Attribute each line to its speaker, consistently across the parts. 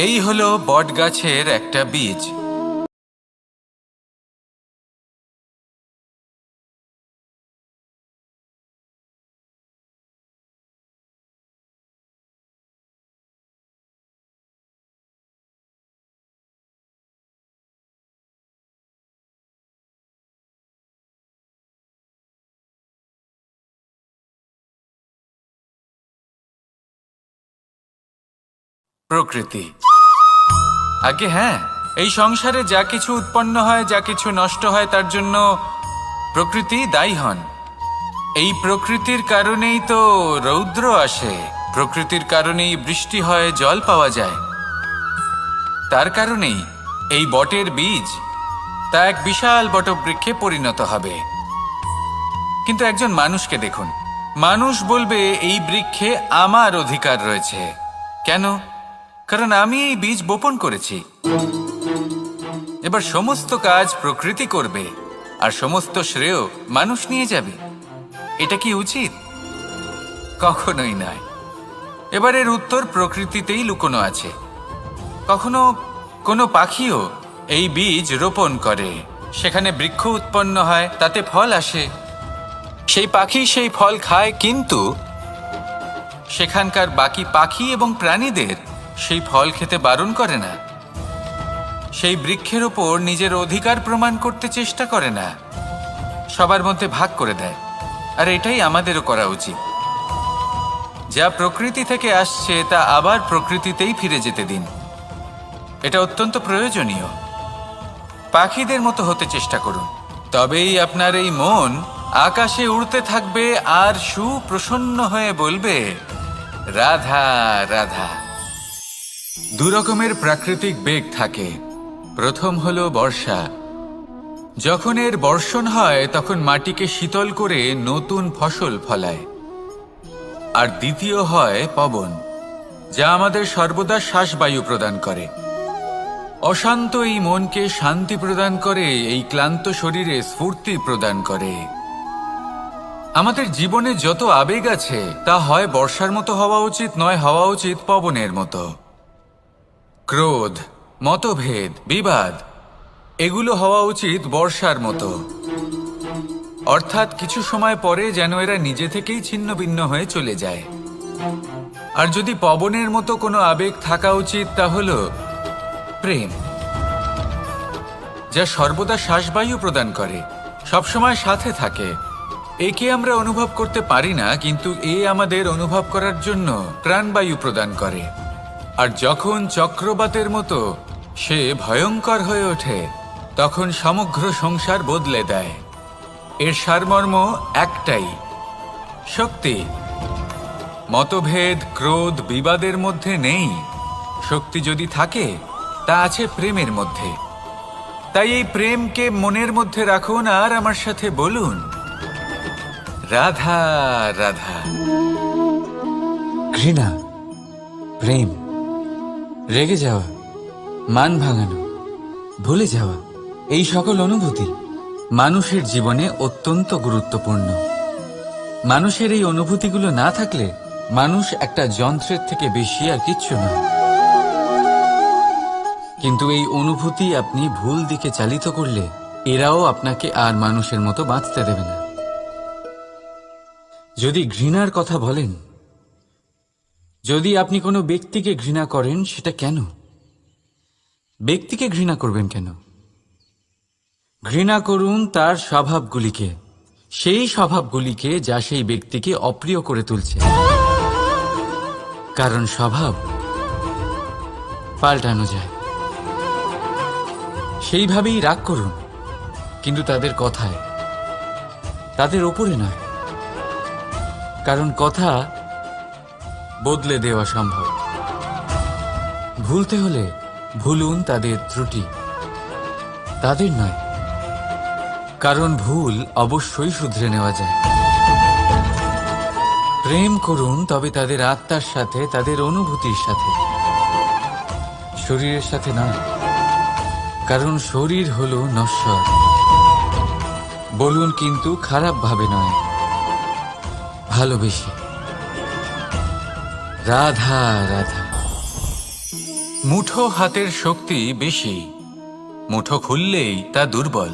Speaker 1: এই হলো বটগাছের একটা বীজ। প্রকৃতি। আগে হ্যাঁ, এই সংসারে যা কিছু উৎপন্ন হয়, যা কিছু নষ্ট হয়, তার জন্য প্রকৃতি দায়ী হন। এই প্রকৃতির কারণেই তো রৌদ্র আসে, প্রকৃতির কারণেই বৃষ্টি হয়, জল পাওয়া যায়। তার কারণেই এই বটের বীজ তা এক বিশাল বটবৃক্ষে পরিণত হবে। কিন্তু একজন মানুষকে দেখুন, মানুষ বলবে এই বৃক্ষে আমার অধিকার রয়েছে। কেন? কারণ আমি এই বীজ বপন করেছি। এবার সমস্ত কাজ প্রকৃতি করবে আর সমস্ত শ্রেয় মানুষ নিয়ে যাবে। এটা কি উচিত? কখনোই নয়। এবার এর উত্তর প্রকৃতিতেই লুকোনো আছে। কখনো কোনো পাখিও এই বীজ রোপণ করে, সেখানে বৃক্ষ উৎপন্ন হয়, তাতে ফল আসে, সেই পাখি সেই ফল খায়, কিন্তু সেখানকার বাকি পাখি এবং প্রাণীদের সেই ফল খেতে বারণ করে না। সেই বৃক্ষের ওপর নিজের অধিকার প্রমাণ করতে চেষ্টা করে না, সবার মধ্যে ভাগ করে দেয়। আর এটাই আমাদেরও করা উচিত। যা প্রকৃতি থেকে আসছে তা আবার প্রকৃতিতেই ফিরে যেতে দিন। এটা অত্যন্ত প্রয়োজনীয়। পাখিদের মতো হতে চেষ্টা করুন, তবেই আপনার এই মন আকাশে উড়তে থাকবে আর সুপ্রসন্ন হয়ে বলবে, রাধা রাধা। দু রকমের প্রাকৃতিক বেগ থাকে। প্রথম হলো বর্ষা। যখন এর বর্ষণ হয় তখন মাটিকে শীতল করে নতুন ফসল ফলায়। আর দ্বিতীয় হয় পবন, যা আমাদের সর্বদা শ্বাসবায়ু প্রদান করে। অশান্ত এই মনকে শান্তি প্রদান করে, এই ক্লান্ত শরীরে স্ফূর্তি প্রদান করে। আমাদের জীবনে যত আবেগ আছে তা হয় বর্ষার মতো হওয়া উচিত, নয় হওয়া উচিত পবনের মতো। ক্রোধ, মতভেদ, বিবাদ, এগুলো হওয়া উচিত বর্ষার মতো। অর্থাৎ কিছু সময় পরে যেন এরা নিজে থেকেই ছিন্ন ভিন্ন হয়ে চলে যায়। আর যদি পবনের মতো কোনো আবেগ থাকা উচিত, তা হলো প্রেম, যা সর্বদা শ্বাসবায়ু প্রদান করে, সবসময় সাথে থাকে। একে আমরা অনুভব করতে পারি না, কিন্তু এ আমাদের অনুভব করার জন্য প্রাণবায়ু প্রদান করে। আর যখন চক্রবাতের মতো সে ভয়ঙ্কর হয়ে ওঠে, তখন সমগ্র সংসার বদলে দেয়। এর সারমর্ম একটাই, শক্তি। মতভেদ, ক্রোধ, বিবাদের মধ্যে নেই। শক্তি যদি থাকে, তা আছে প্রেমের মধ্যে। তাই এই প্রেমকে মনের মধ্যে রাখুন আর আমার সাথে বলুন, রাধা রাধা।
Speaker 2: ঘৃণা, প্রেম, রেগে যাওয়া, মান ভাঙানো, ভুলে যাওয়া, এই সকল অনুভূতি মানুষের জীবনে অত্যন্ত গুরুত্বপূর্ণ। মানুষের এই অনুভূতিগুলো না থাকলে মানুষ একটা যন্ত্রের থেকে বেশি আর কিচ্ছু না। কিন্তু এই অনুভূতি আপনি ভুল দিকে চালিত করলে এরাও আপনাকে আর মানুষের মতো বাঁচতে দেবে না। যদি ঘৃণার কথা বলেন, যদি আপনি কোনো ব্যক্তিকে ঘৃণা করেন, সেটা কেন? ব্যক্তিকে ঘৃণা করবেন কেন? ঘৃণা করুন তার স্বভাবগুলিকে, সেই স্বভাবগুলিকে যা সেই ব্যক্তিকে অপ্রিয় করে তুলছে। কারণ স্বভাব পাল্টানো যায়। সেইভাবেই রাগ করুন, কিন্তু তাদের কথায়, তাদের ওপরে নয়। কারণ কথা বদলে দেওয়া সম্ভব। ভুলতে হলে ভুলুন তাদের ত্রুটি, তাদের নয়। কারণ ভুল অবশ্যই শুধরে নেওয়া যায়। প্রেম করুন তবে তাদের আত্মার সাথে, তাদের অনুভূতির সাথে, শরীরের সাথে নয়। কারণ শরীর হলো নশ্বর। বলুন, কিন্তু খারাপ ভাবে নয়, ভালোবেসে। রাধা রাধা।
Speaker 1: মুঠো হাতের শক্তি বেশি, মুঠো খুললেই তা দুর্বল।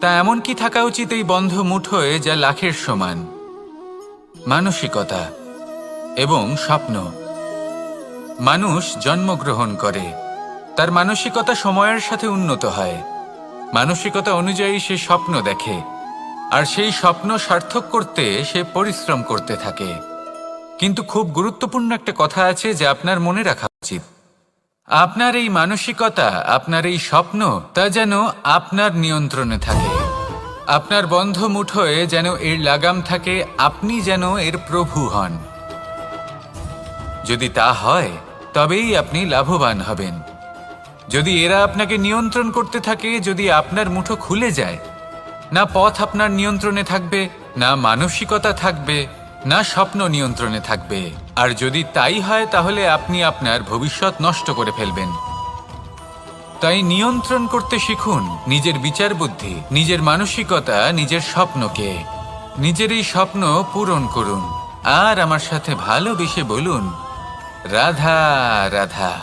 Speaker 1: তা এমন কি থাকা উচিত এই বন্ধ মুঠোয় যা লাখের সমান? মানসিকতা এবং স্বপ্ন। মানুষ জন্মগ্রহণ করে, তার মানসিকতা সময়ের সাথে উন্নত হয়। মানসিকতা অনুযায়ী সে স্বপ্ন দেখে, আর সেই স্বপ্ন সার্থক করতে সে পরিশ্রম করতে থাকে। কিন্তু খুব গুরুত্বপূর্ণ একটা কথা আছে যা আপনার মনে রাখা উচিত। আপনার এই মানসিকতা, আপনার এই স্বপ্ন, তা যেন আপনার নিয়ন্ত্রণে থাকে। আপনার বন্ধ মুঠোয় যেন এর লাগাম থাকে, আপনি যেন এর প্রভু হন। যদি তা হয় তবেই আপনি লাভবান হবেন। যদি এরা আপনাকে নিয়ন্ত্রণ করতে থাকে, যদি আপনার মুঠো খুলে যায়, না পথ আপনার নিয়ন্ত্রণে থাকবে, না মানসিকতা থাকবে, না স্বপ্ন নিয়ন্ত্রণে থাকবে। আর যদি তাই হয় তাহলে আপনি আপনার ভবিষ্যৎ নষ্ট করে ফেলবেন। তাই নিয়ন্ত্রণ করতে শিখুন নিজের বিচার বুদ্ধি, নিজের মানসিকতা, নিজের স্বপ্নকে। নিজের এই স্বপ্ন পূরণ করুন আর আমার সাথে ভালোবেসে বলুন, রাধা রাধা।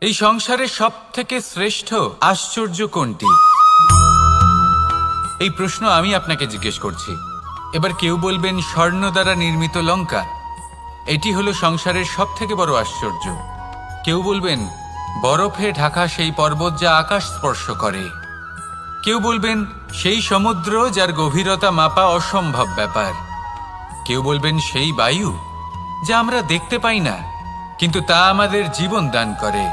Speaker 1: এই সংসারের সব থেকে শ্রেষ্ঠ আশ্চর্য কোনটি? এই প্রশ্ন আমি আপনাকে জিজ্ঞেস করছি। এবার কেউ বলবেন স্বর্ণ দ্বারা নির্মিত লঙ্কা, এটি হলো সংসারের সব থেকে বড় আশ্চর্য। কেউ বলবেন বরফে ঢাকা সেই পর্বত যা আকাশ স্পর্শ করে। কেউ বলবেন সেই সমুদ্র যার গভীরতা মাপা অসম্ভব ব্যাপার। কেউ বলবেন সেই বায়ু যা আমরা দেখতে পাই না, কিন্তু তা আমাদের জীবন দান করে।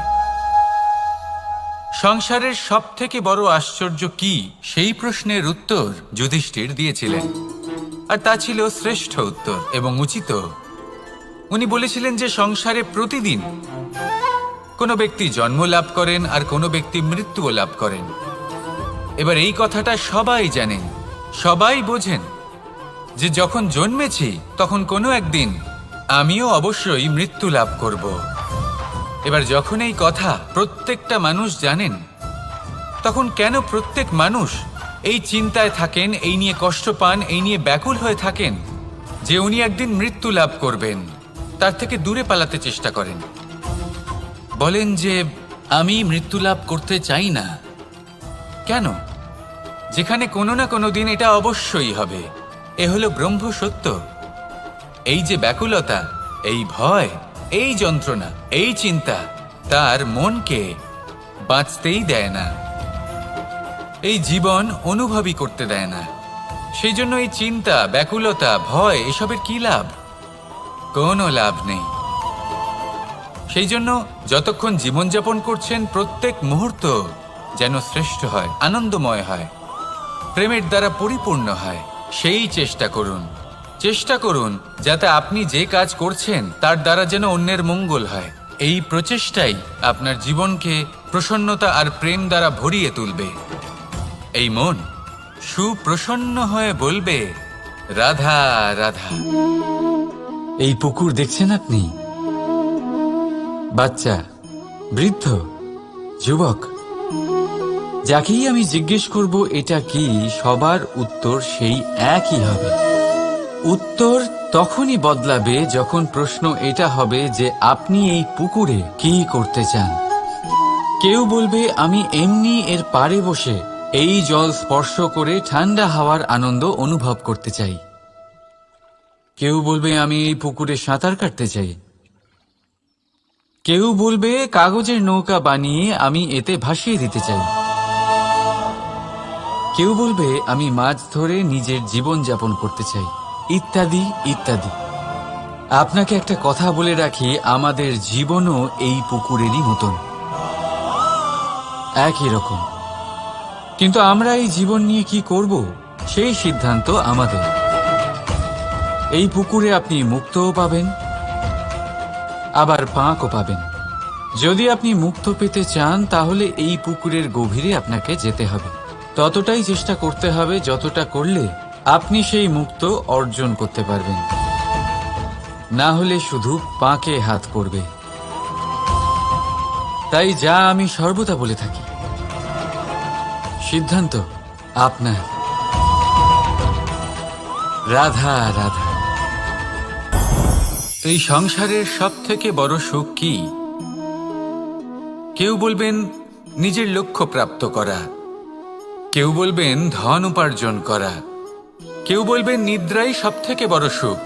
Speaker 1: সংসারের সব থেকে বড় আশ্চর্য কি, সেই প্রশ্নের উত্তর যুধিষ্ঠির দিয়েছিলেন, আর তা ছিল শ্রেষ্ঠ উত্তর এবং উচিত। উনি বলেছিলেন যে সংসারে প্রতিদিন কোনো ব্যক্তি জন্ম লাভ করেন আর কোনো ব্যক্তি মৃত্যুও লাভ করেন। এবার এই কথাটা সবাই জানেন, সবাই বোঝেন যে যখন জন্মেছি তখন কোনো একদিন আমিও অবশ্যই মৃত্যু লাভ করব। এবার যখন এই কথা প্রত্যেকটা মানুষ জানেন, তখন কেন প্রত্যেক মানুষ এই চিন্তায় থাকেন, এই নিয়ে কষ্ট পান, এই নিয়ে ব্যাকুল হয়ে থাকেন যে উনি একদিন মৃত্যু লাভ করবেন? তার থেকে দূরে পালাতে চেষ্টা করেন, বলেন যে আমি মৃত্যু লাভ করতে চাই না। কেন? যেখানে কোনো না কোনো দিন এটা অবশ্যই হবে। এ হলো ব্রহ্ম সত্য। এই যে ব্যাকুলতা, এই ভয়, এই যন্ত্রণা, এই চিন্তা তার মনকে বাঁচতেই দেয় না, এই জীবন অনুভবই করতে দেয় না। সেই জন্য এই চিন্তা, ব্যাকুলতা, ভয় এসবের কি লাভ? কোনো লাভ নেই। সেই জন্য যতক্ষণ জীবনযাপন করছেন প্রত্যেক মুহূর্ত যেন শ্রেষ্ঠ হয়, আনন্দময় হয়, প্রেমের দ্বারা পরিপূর্ণ হয়, সেই চেষ্টা করুন। চেষ্টা করুন যাতে আপনি যে কাজ করছেন তার দ্বারা যেন অন্যের মঙ্গল হয়। এই প্রচেষ্টাই আপনার জীবনকে প্রসন্নতা আর প্রেম দ্বারা ভরিয়ে তুলবে। এই মন সুপ্রসন্ন হয়ে বলবে, রাধা রাধা।
Speaker 2: এই পুকুর দেখছেন আপনি? বাচ্চা, বৃদ্ধ, যুবক, যাকেই আমি জিজ্ঞেস করব এটা কি, সবার উত্তর সেই একই হবে। উত্তর তখনই বদলাবে যখন প্রশ্ন এটা হবে যে আপনি এই পুকুরে কি করতে চান। কেউ বলবে আমি এমনি এর পাড়ে বসে এই জল স্পর্শ করে ঠান্ডা হাওয়ার আনন্দ অনুভব করতে চাই। কেউ বলবে আমি এই পুকুরে সাঁতার কাটতে চাই। কেউ বলবে কাগজের নৌকা বানিয়ে আমি এতে ভাসিয়ে দিতে চাই। কেউ বলবে আমি মাছ ধরে নিজের জীবন যাপন করতে চাই, ইত্যাদি ইত্যাদি। আপনাকে একটা কথা বলে রাখি, আমাদের জীবনও এই পুকুরেরই মতন, একই রকম। কিন্তু আমরা এই জীবন নিয়ে কি করব সেই সিদ্ধান্ত আমাদের। এই পুকুরে আপনি মুক্তও পাবেন, আবার পাঁকও পাবেন। যদি আপনি মুক্ত পেতে চান তাহলে এই পুকুরের গভীরে আপনাকে যেতে হবে। ততটাই চেষ্টা করতে হবে যতটা করলে আপনি সেই মুক্ত অর্জন করতে পারবেন। না হলে শুধু পাঁকে হাত পড়বে। তাই যা আমি সর্বদা বলে থাকি, সিদ্ধান্ত আপনার। রাধা রাধা।
Speaker 1: এই সংসারের সব থেকে বড় সুখ কি? কেউ বলবেন নিজের লক্ষ্য প্রাপ্ত করা, কেউ বলবেন ধন উপার্জন করা, কেউ বলবেন নিদ্রাই সব থেকে বড় সুখ।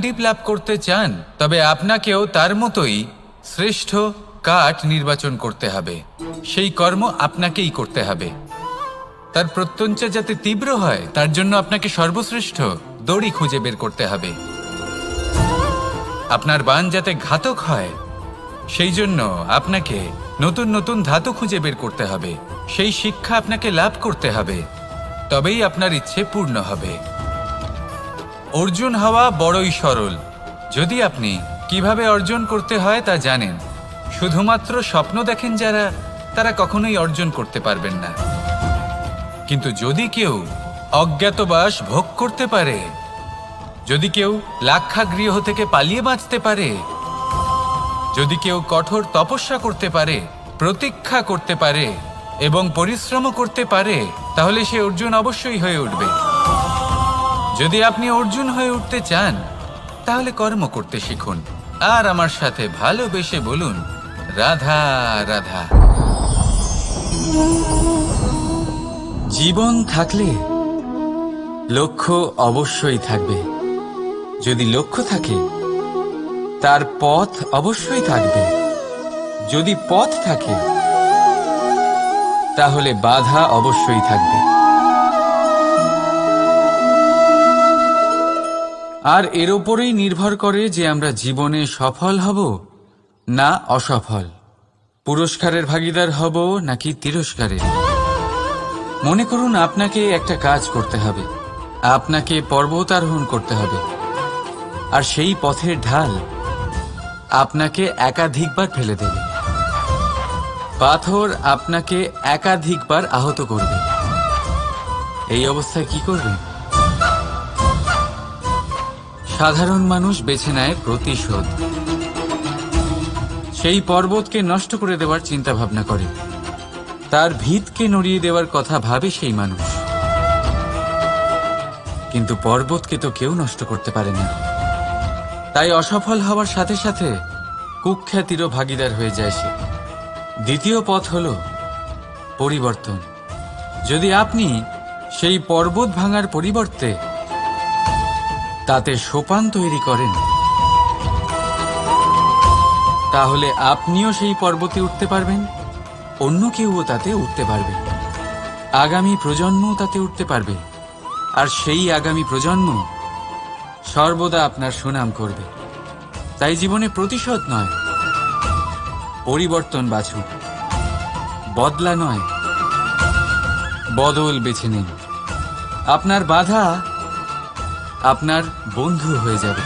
Speaker 1: জ্ঞানদীপ লাভ করতে চান, তবে আপনাকেও তার মতোই শ্রেষ্ঠ কাঠ নির্বাচন করতে হবে। সেই কর্ম আপনাকেই করতে হবে। তার প্রত্যঞ্চা যাতে তীব্র হয়, তার জন্য আপনাকে সর্বশ্রেষ্ঠ দড়ি খুঁজে বের করতে হবে। আপনার বাণ যাতে ঘাতক হয়, সেই জন্য আপনাকে নতুন নতুন ধাতু খুঁজে বের করতে হবে। সেই শিক্ষা আপনাকে লাভ করতে হবে, তবেই আপনার ইচ্ছে পূর্ণ হবে। অর্জুন হওয়া বড়ই সরল, যদি আপনি কিভাবে অর্জন করতে হয় তা জানেন। শুধুমাত্র স্বপ্ন দেখেন যারা, তারা কখনোই অর্জন করতে পারবেন না। কিন্তু যদি কেউ অজ্ঞাতবাস ভোগ করতে পারে, যদি কেউ লাক্ষাগৃহ থেকে পালিয়ে বাঁচতে পারে, যদি কেউ কঠোর তপস্যা করতে পারে, প্রতীক্ষা করতে পারে এবং পরিশ্রম করতে পারে, তাহলে সে অর্জুন অবশ্যই হয়ে উঠবে। যদি আপনি অর্জুন হয়ে উঠতে চান, তাহলে কর্ম করতে শিখুন আর আমার সাথে ভালোবেসে বলুন, রাধা রাধা।
Speaker 2: জীবন থাকলে লক্ষ্য অবশ্যই থাকবে। যদি লক্ষ্য থাকে, তার পথ অবশ্যই থাকবে। যদি পথ থাকে, তাহলে বাধা অবশ্যই থাকবে। আর এর ওপরেই নির্ভর করে যে আমরা জীবনে সফল হব না অসফল, পুরস্কারের ভাগীদার হব নাকি তিরস্কারের। মনে করুন আপনাকে একটা কাজ করতে হবে, আপনাকে পর্বত আরোহণ করতে হবে, আর সেই পথের ঢাল আপনাকে একাধিকবার ফেলে দেবে। পাথর আপনাকে একাধিকবার আহত করবে। এই অবস্থায় কি করবেন? সাধারণ মানুষ বেছে নেয় প্রতিশোধ। সেই পর্বতকে নষ্ট করে দেওয়ার চিন্তা ভাবনা করে, তার ভিতকে নড়িয়ে দেওয়ার কথা ভাবে সেই মানুষ। কিন্তু পর্বতকে তো কেউ নষ্ট করতে পারে না। তাই অসফল হওয়ার সাথে সাথে কুখ্যাতিরও ভাগীদার হয়ে যায় সে। দ্বিতীয় পথ হল পরিবর্তন। যদি আপনি সেই পর্বত ভাঙার পরিবর্তে তাতে সোপান তৈরি করেন, তাহলে আপনিও সেই পর্বতে উঠতে পারবেন, অন্য কেউও তাতে উঠতে পারবে, আগামী প্রজন্মও তাতে উঠতে পারবে, আর সেই আগামী প্রজন্ম সর্বদা আপনার সুনাম করবে। তাই জীবনে প্রতিশোধ নয়, পরিবর্তন বাছুন। বদলা নয়, বদল বেছে নিন। আপনার বাধা আপনার বন্ধু হয়ে যাবে।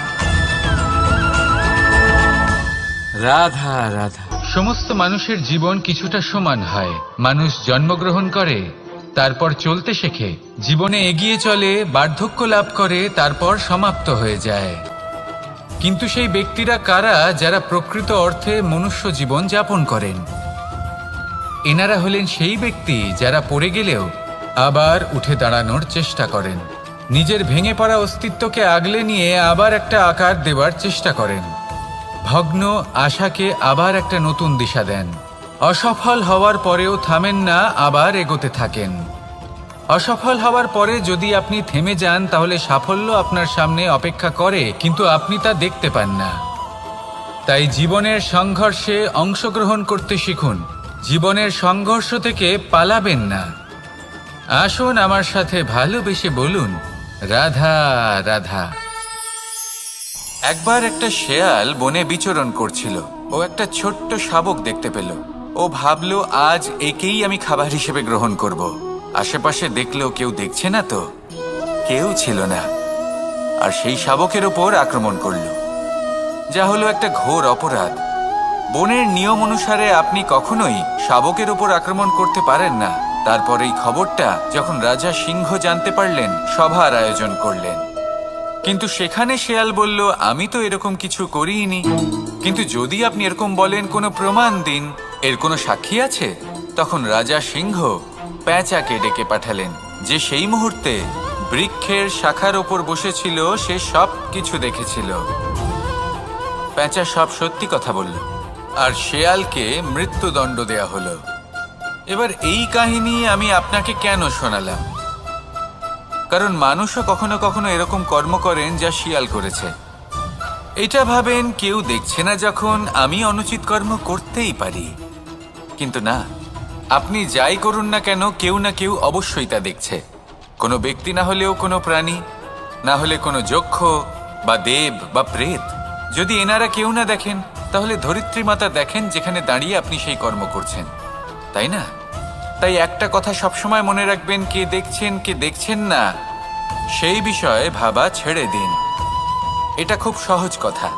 Speaker 2: রাধা রাধা।
Speaker 1: সমস্ত মানুষের জীবন কিছুটা সমান হয়। মানুষ জন্মগ্রহণ করে, তারপর চলতে শেখে, জীবনে এগিয়ে চলে, বার্ধক্য লাভ করে, তারপর সমাপ্ত হয়ে যায়। কিন্তু সেই ব্যক্তিরা কারা যারা প্রকৃত অর্থে মনুষ্য জীবন যাপন করেন? এনারা হলেন সেই ব্যক্তি যারা পড়ে গেলেও আবার উঠে দাঁড়ানোর চেষ্টা করেন, নিজের ভেঙে পড়া অস্তিত্বকে আগলে নিয়ে আবার একটা আকার দেওয়ার চেষ্টা করেন, ভগ্ন আশাকে আবার একটা নতুন দিশা দেন। অসফল হওয়ার পরেও থামেন না, আবার এগোতে থাকেন। অসফল হওয়ার পরে যদি আপনি থেমে যান, তাহলে সাফল্য আপনার সামনে অপেক্ষা করে, কিন্তু আপনি তা দেখতে পান না। তাই জীবনের সংঘর্ষে অংশগ্রহণ করতে শিখুন। জীবনের সংঘর্ষ থেকে পালাবেন না। আসুন আমার সাথে ভালোবেসে বলুন, রাধা রাধা। একবার একটা শেয়াল বনে বিচরণ করছিল। ও একটা ছোট্ট শাবক দেখতে পেল। ও ভাবল, আজ একেই আমি খাবার হিসেবে গ্রহণ করব। আশেপাশে দেখলো কেউ দেখছে না তো, কেউ ছিল না, আর সেই শাবকের ওপর আক্রমণ করল, যা হলো একটা ঘোর অপরাধ। বনের নিয়ম অনুসারে আপনি কখনোই শাবকের ওপর আক্রমণ করতে পারেন না। তারপর এই খবরটা যখন রাজা সিংহ জানতে পারলেন, সভার আয়োজন করলেন। কিন্তু সেখানে শেয়াল বলল, আমি তো এরকম কিছু করিনি। কিন্তু যদি আপনি এরকম বলেন, কোনো প্রমাণ দিন, এর কোনো সাক্ষী আছে? তখন রাজা সিংহ পেঁচাকে ডেকে পাঠালেন, যে সেই মুহূর্তে বৃক্ষের শাখার ওপর বসেছিল। সে সব কিছু দেখেছিল। পেঁচা সব সত্যি কথা বলল, আর শেয়ালকে মৃত্যুদণ্ড দেয়া হলো। এবার এই কাহিনী আমি আপনাকে কেন শোনালাম? কারণ মানুষও কখনো কখনো এরকম কর্ম করেন যা শিয়াল করেছে। এটা ভাবেন কেউ দেখছে না যখন আমি অনুচিত কর্ম করতেই পারি, কিন্তু না, আপনি যাই করুন না কেন কেউ না কেউ অবশ্যই তা দেখছে। কোনো ব্যক্তি না হলেও কোনো প্রাণী, না হলে কোনো যক্ষ বা দেব বা প্রেত। যদি এনারা কেউ না দেখেন, তাহলে ধরিত্রী মাতা দেখেন যেখানে দাঁড়িয়ে আপনি সেই কর্ম করছেন, তাই না? তাই একটা কথা সবসময় মনে রাখবেন, কে দেখছেন কে দেখছেন না সেই বিষয়ে ভাবা ছেড়ে দিন। এটা খুব সহজ কথা।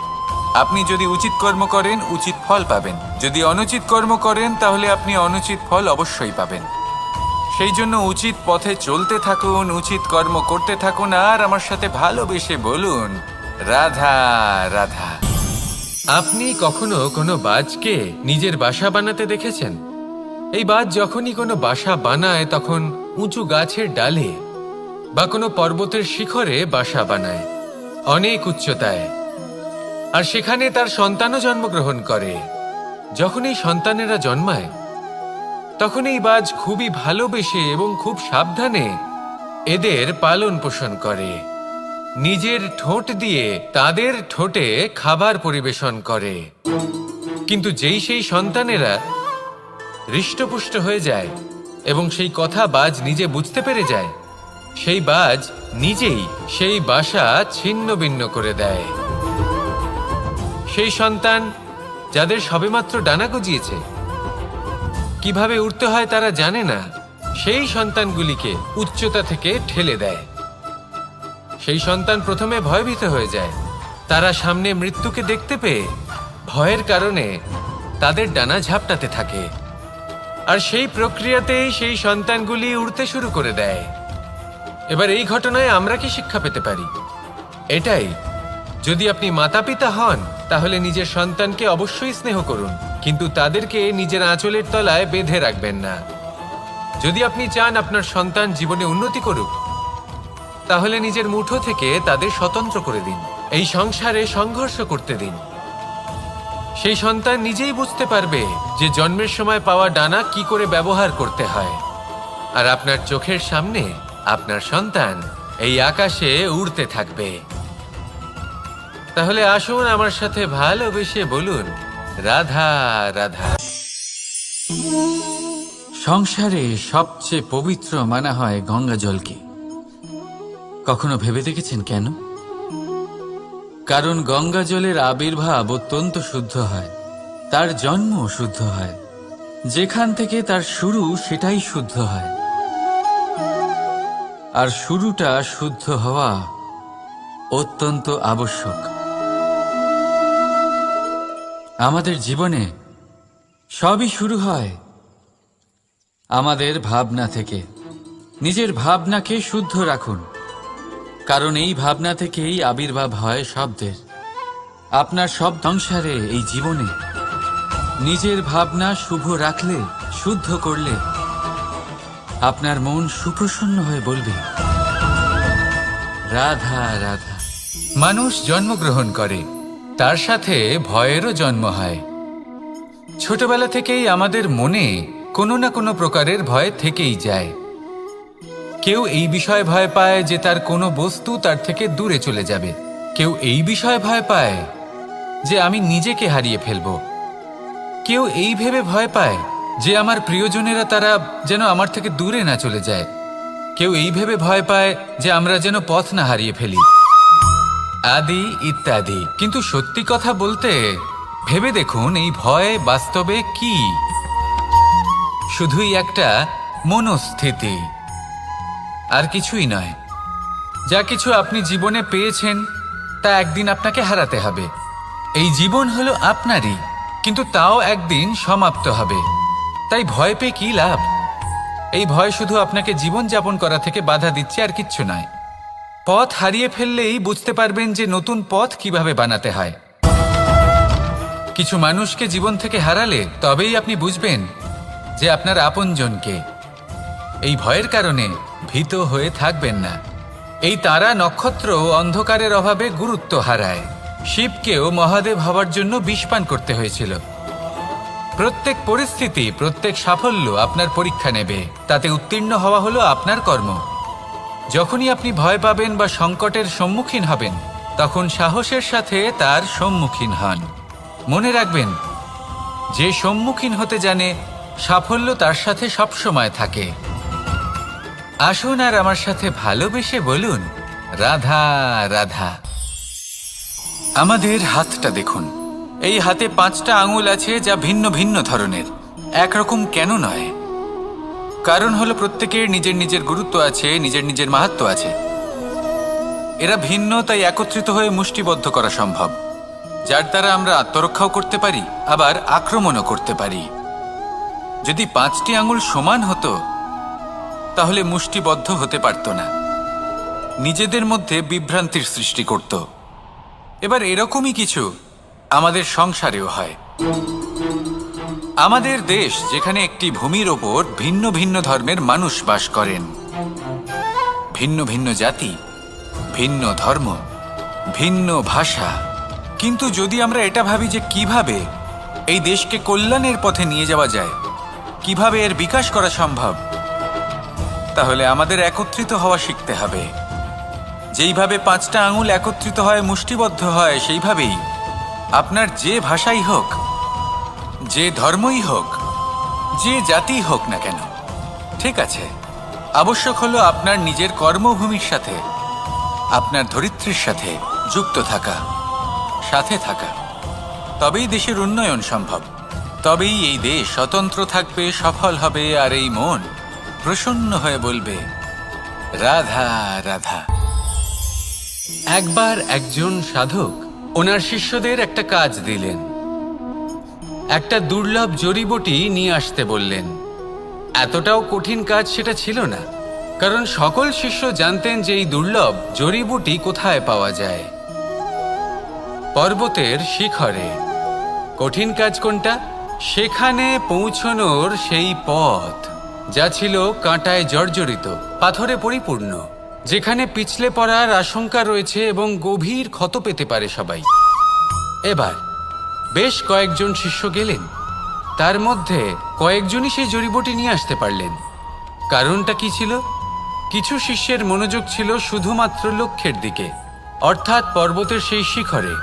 Speaker 1: আপনি যদি উচিত কর্ম করেন উচিত ফল পাবেন, যদি অনুচিত কর্ম করেন তাহলে আপনি অনুচিত ফল অবশ্যই পাবেন। সেই জন্য উচিত পথে চলতে থাকুন, উচিত কর্ম করতে থাকুন, আর আমার সাথে ভালোবেসে বলুন রাধা রাধা।
Speaker 3: আপনি কখনো কোনো বাজকে নিজের বাসা বানাতে দেখেছেন? এই বাজ যখনই কোনো বাসা বানায় তখন উঁচু গাছের ডালে বা কোনো পর্বতের শিখরে বাসা বানায়, অনেক উচ্চতায়, আর সেখানে তার সন্তানও জন্মগ্রহণ করে। যখন এই সন্তানেরা জন্মায় তখন এই বাজ খুবই ভালোবেসে এবং খুব সাবধানে এদের পালন পোষণ করে, নিজের ঠোঁট দিয়ে তাদের ঠোঁটে খাবার পরিবেশন করে। কিন্তু যেই সেই সন্তানেরা হৃষ্টপুষ্ট হয়ে যায় এবং সেই কথা বাজ নিজে বুঝতে পেরে যায়, সেই বাজ নিজেই সেই বাসা ছিন্ন ভিন্ন করে দেয়। সেই সন্তান যাদের সবেমাত্র ডানা গজিয়েছে, কিভাবে উড়তে হয় তারা জানে না, সেই সন্তানগুলিকে উচ্চতা থেকে ঠেলে দেয়। সেই সন্তান প্রথমে ভয়ভীত হয়ে যায়। তারা সামনে মৃত্যুকে দেখতে পেয়ে ভয়ের কারণে তাদের ডানা ঝাপটাতে থাকে, আর সেই প্রক্রিয়াতেই সেই সন্তানগুলি উড়তে শুরু করে দেয়। এবার এই ঘটনায় আমরা কি শিক্ষা পেতে পারি? এটাই, যদি আপনি মাতা পিতা হন তাহলে নিজের সন্তানকে অবশ্যই স্নেহ করুন, কিন্তু তাদেরকে নিজের আঁচলের তলায় বেঁধে রাখবেন না। যদি আপনি চান আপনার সন্তান জীবনে উন্নতি করুক, তাহলে নিজের মুঠো থেকে তাদের স্বতন্ত্র করে দিন, এই সংসারে সংঘর্ষ করতে দিন। সেই সন্তান নিজেই বুঝতে পারবে যে জন্মের সময় পাওয়া ডানা কি করে ব্যবহার করতে হয়, আর আপনার চোখের সামনে আপনার সন্তান এই আকাশে উড়তে থাকবে। তাহলে আসুন আমার সাথে ভালোবেসে বলুন রাধা রাধা।
Speaker 2: সংসারে সবচেয়ে পবিত্র মানা হয় গঙ্গা জলকে। কখনো ভেবে দেখেছেন কেন? কারণ গঙ্গা জলের আবির্ভাব অত্যন্ত শুদ্ধ হয়, তার জন্ম শুদ্ধ হয়, যেখান থেকে তার শুরু সেটাই শুদ্ধ হয়। আর শুরুটা শুদ্ধ হওয়া অত্যন্ত আবশ্যক। আমাদের জীবনে সবই শুরু হয় আমাদের ভাবনা থেকে। নিজের ভাবনাকে শুদ্ধ রাখুন, কারণ এই ভাবনা থেকেই আবির্ভাব হয় শব্দের। আপনার সব সংসারে, এই জীবনে নিজের ভাবনা শুভ রাখলে, শুদ্ধ করলে আপনার মন সুপ্রসন্ন হয়ে বলবে রাধা রাধা।
Speaker 1: মানুষ জন্মগ্রহণ করে, তার সাথে ভয়েরও জন্ম হয়। ছোটবেলা থেকেই আমাদের মনে কোনো না কোনো প্রকারের ভয় থেকেই যায়। কেউ এই বিষয়ে ভয় পায় যে তার কোনো বস্তু তার থেকে দূরে চলে যাবে, কেউ এই বিষয়ে ভয় পায় যে আমি নিজেকে হারিয়ে ফেলব, কেউ এই ভেবে ভয় পায় যে আমার প্রিয়জনেরা তারা যেন আমার থেকে দূরে না চলে যায়, কেউ এই ভেবে ভয় পায় যে আমরা যেন পথ না হারিয়ে ফেলি, আদি ইত্যাদি। কিন্তু সত্যি কথা বলতে, ভেবে দেখুন এই ভয় বাস্তবে কি? শুধুই একটা মনস্থিতি, আর কিছুই নয়। যা কিছু আপনি জীবনে পেয়েছেন তা একদিন আপনাকে হারাতে হবে। এই জীবন হলো আপনারই, কিন্তু তাও একদিন সমাপ্ত হবে। তাই ভয় পেয়ে কি লাভ? এই ভয় শুধু আপনাকে জীবন যাপন করা থেকে বাধা দিচ্ছে, আর কিচ্ছু নয়। পথ হারিয়ে ফেললেই বুঝতে পারবেন যে নতুন পথ কিভাবে বানাতে হয়। কিছু মানুষকে জীবন থেকে হারালে তবেই আপনি বুঝবেন যে আপনার আপনজনকে। এই ভয়ের কারণে ভীত হয়ে থাকবেন না। এই তারা নক্ষত্র অন্ধকারের অভাবে গুরুত্ব হারায়। শিবকেও মহাদেব হওয়ার জন্য বিষ পান করতে হয়েছিল। প্রত্যেক পরিস্থিতি, প্রত্যেক সাফল্য আপনার পরীক্ষা নেবে, তাতে উত্তীর্ণ হওয়া হলো আপনার কর্ম। যখনই আপনি ভয় পাবেন বা সংকটের সম্মুখীন হবেন, তখন সাহসের সাথে তার সম্মুখীন হন। মনে রাখবেন, যে সম্মুখীন হতে জানে সাফল্য তার সাথে সবসময় থাকে। আসুন আর আমার সাথে ভালোবেসে বলুন, রাধা রাধা। আমাদের হাতটা দেখুন। এই হাতে 5টা আঙুল আছে, যা ভিন্ন ভিন্ন ধরনের, একরকম কেন নয়? কারণ হলো প্রত্যেকের নিজের নিজের গুরুত্ব আছে, নিজের নিজের মাহাত্ম্য আছে। এরা ভিন্ন, তাই একত্রিত হয়ে মুষ্টিবদ্ধ করা সম্ভব, যার দ্বারা আমরা আত্মরক্ষাও করতে পারি, আবার আক্রমণও করতে পারি। যদি 5টি আঙুল সমান হতো তাহলে মুষ্টিবদ্ধ হতে পারত না, নিজেদের মধ্যে বিভ্রান্তির সৃষ্টি করত। এবার এরকমই কিছু আমাদের সংসারেও হয়। আমাদের দেশ, যেখানে একটি ভূমির ওপর ভিন্ন ভিন্ন ধর্মের মানুষ বাস করেন, ভিন্ন ভিন্ন জাতি, ভিন্ন ধর্ম, ভিন্ন ভাষা। কিন্তু যদি আমরা এটা ভাবি যে কিভাবে এই দেশকে কল্যাণের পথে নিয়ে যাওয়া যায়, কিভাবে এর বিকাশ করা সম্ভব, তাহলে আমাদের একত্রিত হওয়া শিখতে হবে। যেইভাবে 5টা আঙুল একত্রিত হয়, মুষ্টিবদ্ধ হয়, সেইভাবেই আপনার যে ভাষাই হোক, যে ধর্মই হোক, যে জাতি হোক না কেন, ঠিক আছে, আবশ্যক হলো আপনার নিজের কর্মভূমির সাথে, আপনার ধরিত্রীর সাথে যুক্ত থাকা, সাথে থাকা। তবেই দেশের উন্নয়ন সম্ভব, তবেই এই দেশ স্বতন্ত্র থাকবে, সফল হবে, আর এই মন প্রসন্ন হয়ে বলবে, রাধা রাধা। একবার একজন সাধক ওনার শিষ্যদের একটা কাজ দিলেন। একটা দুর্লভ জড়িবুটি নিয়ে আসতে বললেন। এতটাও কঠিন কাজ সেটা ছিল না, কারণ সকল শিষ্য জানতেন যে এই দুর্লভ জড়িবুটি কোথায় পাওয়া যায়। পর্বতের শিখরে। কঠিন কাজ কোনটা? সেখানে পৌঁছনোর সেই পথ, যা ছিল কাঁটায় জর্জরিত, পাথরে পরিপূর্ণ, যেখানে পিছলে পড়ার আশঙ্কা রয়েছে এবং গভীর ক্ষত পেতে পারে সবাই। এবার বেশ কয়েকজন শিষ্য গেলেন, তার মধ্যে কয়েকজনই সেই জড়িবুটি নিয়ে আসতে পারলেন। কারণটা কি ছিল? কিছু শিষ্যের মনোযোগ ছিল শুধুমাত্র লক্ষ্যের দিকে, অর্থাৎ পর্বতের সেই শিখরে।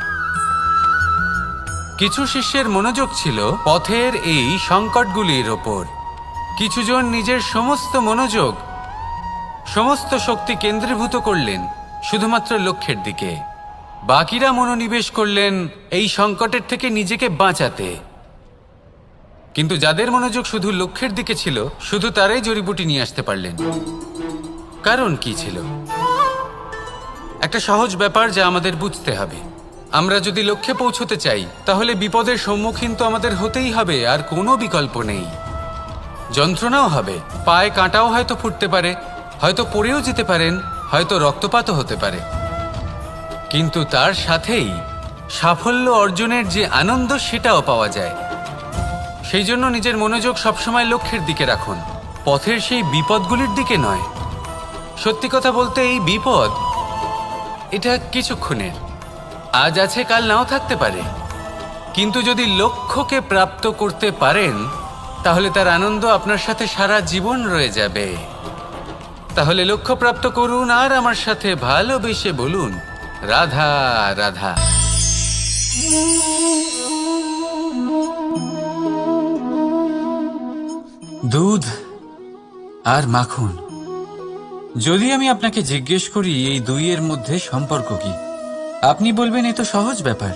Speaker 1: কিছু শিষ্যের মনোযোগ ছিল পথের এই সংকটগুলির ওপর। কিছুজন নিজের সমস্ত মনোযোগ, সমস্ত শক্তি কেন্দ্রীভূত করলেন শুধুমাত্র লক্ষ্যের দিকে। বাকিরা মনোনিবেশ করলেন এই সংকটের থেকে নিজেকে বাঁচাতে। কিন্তু যাদের মনোযোগ শুধু লক্ষ্যের দিকে ছিল, শুধু তারাই জড়িবুটি নিয়ে আসতে পারলেন। কারণ কি ছিল? একটা সহজ ব্যাপার যা আমাদের বুঝতে হবে। আমরা যদি লক্ষ্যে পৌঁছতে চাই, তাহলে বিপদের সম্মুখীন তো আমাদের হতেই হবে, আর কোনো বিকল্প নেই। যন্ত্রণাও হবে, পায়ে কাঁটাও হয়তো ফুটতে পারে, হয়তো পড়েও যেতে পারেন, হয়তো রক্তপাতও হতে পারে। কিন্তু তার সাথেই সাফল্য অর্জনের যে আনন্দ, সেটাও পাওয়া যায়। সেই জন্য নিজের মনোযোগ সবসময় লক্ষ্যের দিকে রাখুন, পথের সেই বিপদগুলির দিকে নয়। সত্যি কথা বলতে, এই বিপদ এটা কিছুক্ষণের, আজ আছে কাল নাও থাকতে পারে। কিন্তু যদি লক্ষ্যকে প্রাপ্ত করতে পারেন, তাহলে তার আনন্দ আপনার সাথে সারা জীবন রয়ে যাবে। তাহলে লক্ষ্য প্রাপ্ত করুন আর আমার সাথে ভালোবেসে বলুন, রাধা রাধা।
Speaker 2: দুধ আর মাখন। যদি আমি আপনাকে জিজ্ঞেস করি এই দুইয়ের মধ্যে সম্পর্ক কি, আপনি বলবেন এ তো সহজ ব্যাপার,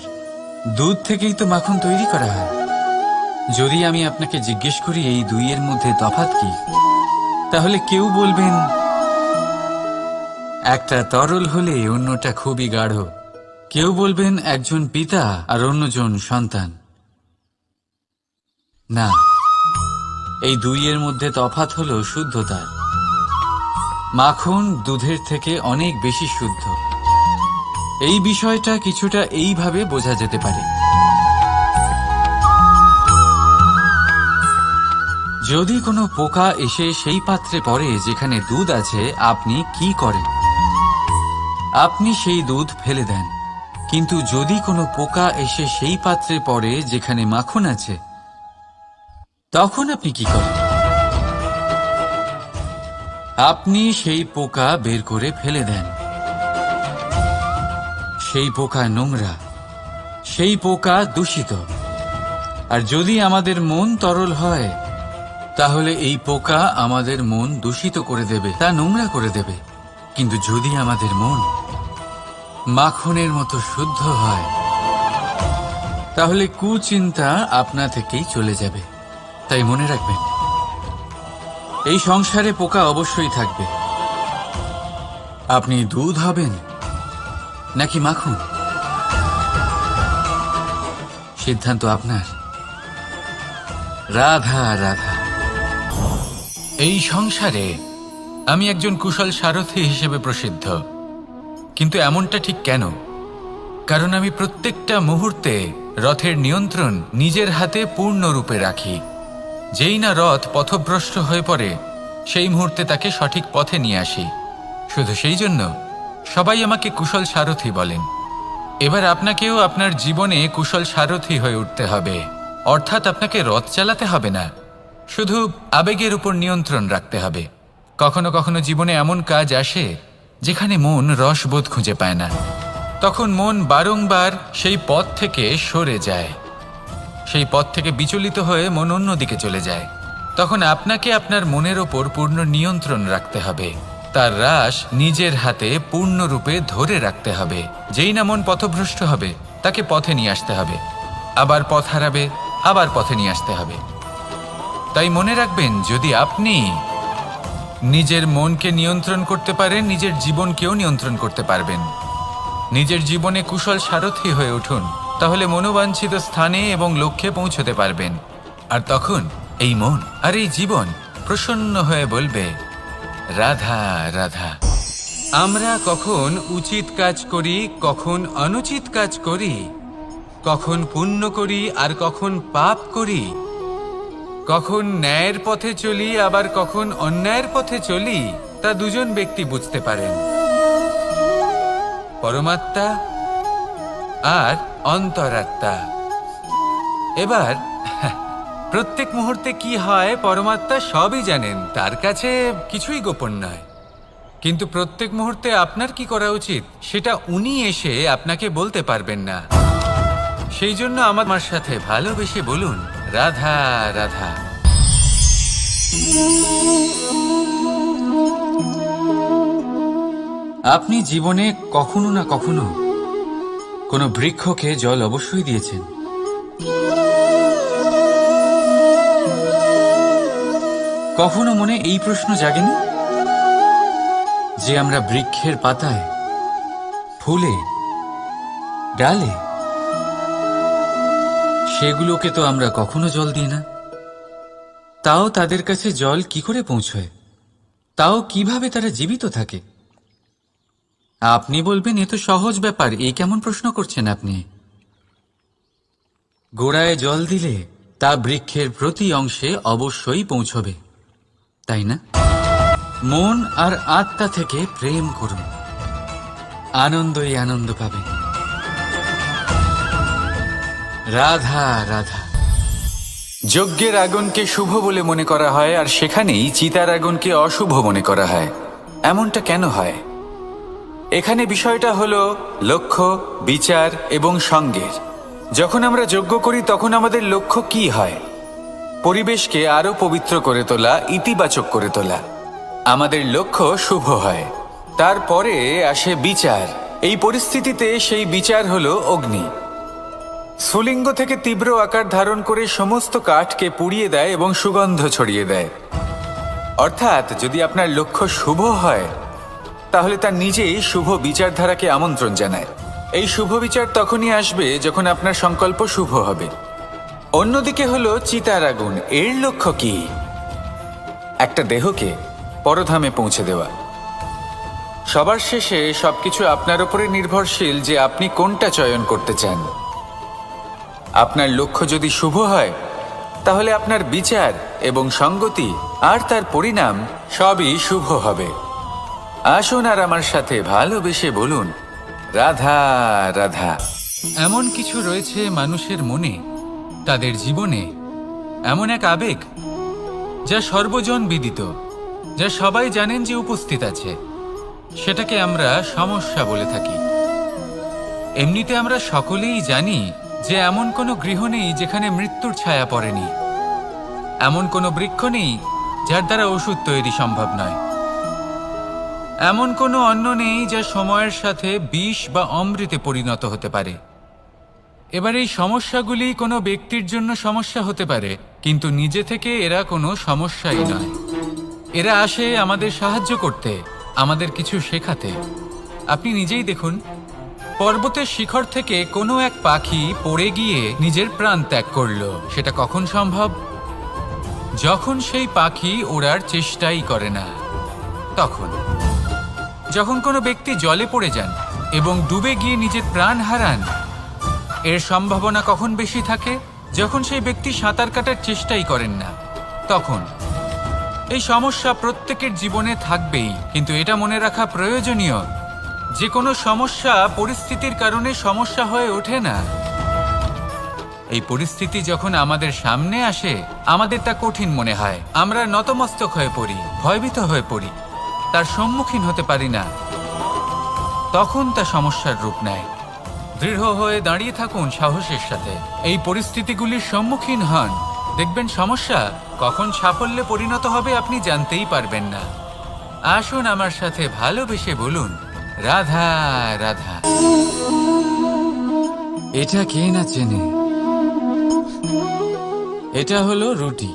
Speaker 2: দুধ থেকেই তো মাখন তৈরি করা হয়। যদি আমি আপনাকে জিজ্ঞেস করি এই দুইয়ের মধ্যে তফাৎ কি, তাহলে কেউ বলবেন একটা তরল হলে অন্যটা খুবই গাঢ়। কেউ বলবেন একজন পিতা আর অন্যজন সন্তান। না, এই দুইয়ের মধ্যে তফাৎ হলো শুদ্ধতার। মাখন দুধের থেকে অনেক বেশি শুদ্ধ। এই বিষয়টা কিছুটা এইভাবে বোঝা যেতে পারে। যদি কোনো পোকা এসে সেই পাত্রে পড়ে যেখানে দুধ আছে, আপনি কি করেন? আপনি সেই দুধ ফেলে দেন। কিন্তু যদি কোনো পোকা এসে সেই পাত্রে পড়ে যেখানে মাখন আছে, তখন আপনি কি করেন? আপনি সেই পোকা বের করে ফেলে দেন। সেই পোকা নোংরা, সেই পোকা দূষিত। আর যদি আমাদের মন তরল হয়, তাহলে এই পোকা আমাদের মন দূষিত করে দেবে, তা নোংরা করে দেবে। কিন্তু যদি আমাদের মন মাখনের মতো শুদ্ধ হয়, তাহলে কুচিন্তা আপনা থেকেই চলে যাবে। তাই মনে রাখবেন, এই সংসারে পোকা অবশ্যই থাকবে। আপনি দুধ হবেন নাকি মাখন, সিদ্ধান্ত আপনার। রাধা রাধা।
Speaker 1: এই সংসারে আমি একজন কুশল সারথি হিসেবে প্রসিদ্ধ, কিন্তু এমনটা ঠিক কেন? কারণ আমি প্রত্যেকটা মুহূর্তে রথের নিয়ন্ত্রণ নিজের হাতে পূর্ণরূপে রাখি। যেই না রথ পথভ্রষ্ট হয়ে পড়ে, সেই মুহূর্তে তাকে সঠিক পথে নিয়ে আসি। শুধু সেই জন্য সবাই আমাকে কুশল সারথি বলেন। এবার আপনাকেও আপনার জীবনে কুশল সারথি হয়ে উঠতে হবে। অর্থাৎ আপনাকে রথ চালাতে হবে না, শুধু আবেগের উপর নিয়ন্ত্রণ রাখতে হবে। কখনো কখনো জীবনে এমন কাজ আসে যেখানে মন রসবোধ খুঁজে পায় না, তখন মন বারংবার সেই পথ থেকে সরে যায়, সেই পথ থেকে বিচলিত হয়ে মন অন্যদিকে চলে যায়। তখন আপনাকে আপনার মনের ওপর পূর্ণ নিয়ন্ত্রণ রাখতে হবে, তার রাশ নিজের হাতে পূর্ণরূপে ধরে রাখতে হবে। যেই না মন পথভ্রষ্ট হবে, তাকে পথে নিয়ে আসতে হবে, আবার পথ হারাবে, আবার পথে নিয়ে আসতে হবে। তাই মনে রাখবেন, যদি আপনি নিজের মনকে নিয়ন্ত্রণ করতে পারেন, নিজের জীবনকেও নিয়ন্ত্রণ করতে পারবেন। নিজের জীবনে কুশল সারথি হয়ে উঠুন, তাহলে মনোবাঞ্ছিত স্থানে এবং লক্ষ্যে পৌঁছতে পারবেন। আর তখন এই মন আর এই জীবন প্রসন্ন হয়ে বলবে, রাধা রাধা। আমরা কখন উচিত কাজ করি, কখন অনুচিত কাজ করি, কখন পুণ্য করি আর কখন পাপ করি, কখন ন্যায়ের পথে চলি আবার কখন অন্যায়ের পথে চলি, তা দুজন ব্যক্তি বুঝতে পারেন, পরমাত্মা আর অন্তরাত্মা। এবার প্রত্যেক মুহূর্তে কি হয় পরমাত্মা সবই জানেন, তার কাছে কিছুই গোপন নয়। কিন্তু প্রত্যেক মুহূর্তে আপনার কি করা উচিত সেটা উনি এসে আপনাকে বলতে পারবেন না। সেই জন্য আমার সাথে ভালোবেসে বলুন, রাধা রাধা।
Speaker 2: আপনি জীবনে কখনো না কখনো কোনো বৃক্ষকে জল অবশ্যই দিয়েছেন। কখনো মনে এই প্রশ্ন জাগেনি যে আমরা বৃক্ষের পাতায়, ফুলে, ডালে, সেগুলোকে তো আমরা কখনো জল দিই না, তাও তাদের কাছে জল কি করে পৌঁছয়, তাও কিভাবে তারা জীবিত থাকে? আপনি বলবেন, এ তো সহজ ব্যাপার, এই কেমন প্রশ্ন করছেন আপনি? গোড়ায় জল দিলে তা বৃক্ষের প্রতি অংশে অবশ্যই পৌঁছবে, তাই না? মন আর আত্মা থেকে প্রেম করুন, আনন্দই আনন্দ পাবেন। রাধা রাধা।
Speaker 1: যজ্ঞের আগুনকে শুভ বলে মনে করা হয়, আর সেখানেই চিতার আগুনকে অশুভ মনে করা হয়। এমনটা কেন হয়? এখানে বিষয়টা হলো লক্ষ্য, বিচার এবং সঙ্গের। যখন আমরা যজ্ঞ করি তখন আমাদের লক্ষ্য কি হয়? পরিবেশকে আরো পবিত্র করে তোলা, ইতিবাচক করে তোলা। আমাদের লক্ষ্য শুভ হয়। তারপরে আসে বিচার। এই পরিস্থিতিতে সেই বিচার হলো অগ্নি। স্ফুলিঙ্গ থেকে তীব্র আকার ধারণ করে সমস্ত কাঠকে পুড়িয়ে দেয় এবং সুগন্ধ ছড়িয়ে দেয়। অর্থাৎ যদি আপনার লক্ষ্য শুভ হয়, তাহলে তা নিজেই শুভ বিচারধারাকে আমন্ত্রণ জানায়। এই শুভ বিচার তখনই আসবে যখন আপনার সংকল্প শুভ হবে। অন্যদিকে হলো চিতার আগুন। এর লক্ষ্য কি? একটা দেহকে পরধামে পৌঁছে দেওয়া। সবার শেষে সবকিছু আপনার উপরে নির্ভরশীল যে আপনি কোনটা চয়ন করতে চান। আপনার লক্ষ্য যদি শুভ হয়, তাহলে আপনার বিচার এবং সঙ্গতি আর তার পরিণাম সবই শুভ হবে। আসুন আর আমার সাথে ভালোবেসে বলুন, রাধা রাধা। এমন কিছু রয়েছে মানুষের মনে, তাদের জীবনে, এমন এক আবেগ যা সর্বজন বিদিত, যা সবাই জানেন যে উপস্থিত আছে। সেটাকে আমরা সমস্যা বলে থাকি। এমনিতে আমরা সকলেই জানি যে এমন কোনো গৃহ নেই যেখানে মৃত্যুর ছায়া পড়েনি, এমন কোনো বৃক্ষ নেই যার দ্বারা ওষুধ তৈরি সম্ভব নয়, এমন কোনো অন্ন নেই যা সময়ের সাথে বিষ বা অমৃতে পরিণত হতে পারে। এবার এই সমস্যাগুলি কোনো ব্যক্তির জন্য সমস্যা হতে পারে, কিন্তু নিজে থেকে এরা কোনো সমস্যাই নয়। এরা আসে আমাদের সাহায্য করতে, আমাদের কিছু শেখাতে। আপনি নিজেই দেখুন, পর্বতের শিখর থেকে কোনো এক পাখি পড়ে গিয়ে নিজের প্রাণ ত্যাগ করলো। সেটা কখন সম্ভব? যখন সেই পাখি ওড়ার চেষ্টাই করে না। তখন যখন কোনো ব্যক্তি জলে পড়ে যান এবং ডুবে গিয়ে নিজের প্রাণ হারান, এর সম্ভাবনা কখন বেশি থাকে? যখন সেই ব্যক্তি সাঁতার কাটার চেষ্টাই করেন না। তখন এই সমস্যা প্রত্যেকের জীবনে থাকবেই, কিন্তু এটা মনে রাখা প্রয়োজনীয় যে কোনো সমস্যা পরিস্থিতির কারণে সমস্যা হয়ে ওঠে না। এই পরিস্থিতি যখন আমাদের সামনে আসে, আমাদের তা কঠিন মনে হয়, আমরা নতমস্তক হয়ে পড়ি, ভয়ভীত হয়ে পড়ি, তার সম্মুখীন হতে পারি না। তখন তা সমস্যার রূপ নেয়। দৃঢ় হয়ে দাঁড়িয়ে থাকুন সাহসের সাথে, এই পরিস্থিতিগুলির সম্মুখীন হন। দেখবেন সমস্যা কখন সাফল্যে পরিণত হবে আপনি জানতেই পারবেন না। আসুন আমার সাথে ভালোবেসে বলুন, রাধা রাধা।
Speaker 2: এটা কে না চেনে? এটা হলো রুটি।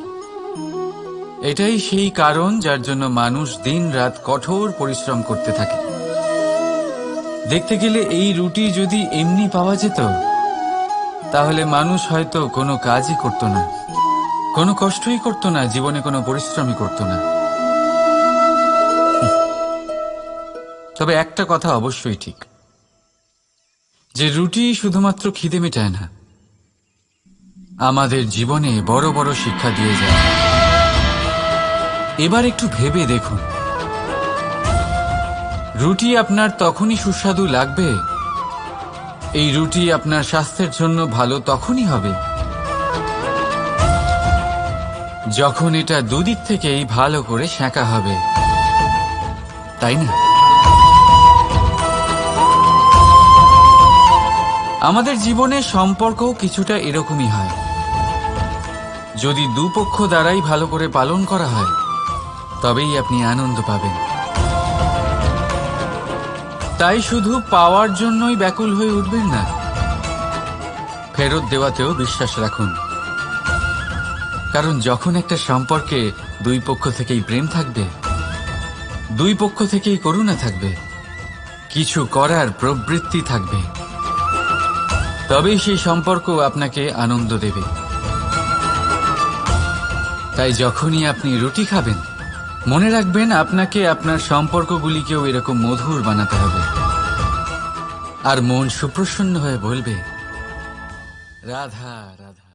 Speaker 2: এটাই সেই কারণ যার জন্য মানুষ দিন রাত কঠোর পরিশ্রম করতে থাকে। দেখতে গেলে এই রুটি যদি এমনি পাওয়া যেত, তাহলে মানুষ হয়তো কোনো কাজই করত না, কোনো কষ্টই করত না, জীবনে কোনো পরিশ্রমই করত না। তবে একটা কথা অবশ্যই ঠিক, যে রুটি শুধুমাত্র খিদে মেটায় না, আমাদের জীবনে বড় বড় শিক্ষা দিয়ে যায়। এবার একটু ভেবে দেখুন, রুটি আপনার তখনই সুস্বাদু লাগবে, এই রুটি আপনার স্বাস্থ্যের জন্য ভালো তখনই হবে, যখন এটা দুদিক থেকেই ভালো করে সেঁকা হবে, তাই না? আমাদের জীবনে সম্পর্কও কিছুটা এরকমই হয়। যদি দুপক্ষ দ্বারাই ভালো করে পালন করা হয়, তবেই আপনি আনন্দ পাবেন। তাই শুধু পাওয়ার জন্যই ব্যাকুল হয়ে উঠবেন না, ফেরত দেওয়াতেও বিশ্বাস রাখুন। কারণ যখন একটা সম্পর্কে দুই পক্ষ থেকেই প্রেম থাকবে, দুই পক্ষ থেকেই করুণা থাকবে, কিছু করার প্রবৃত্তি থাকবে, তবেই সেই সম্পর্ক আপনাকে আনন্দ দেবে। তাই যখনই আপনি রুটি খাবেন, মনে রাখবেন আপনাকে আপনার সম্পর্কগুলিকেও এরকম মধুর বানাতে হবে। আর মন সুপ্রসন্ন হয়ে বলবে, রাধা রাধা।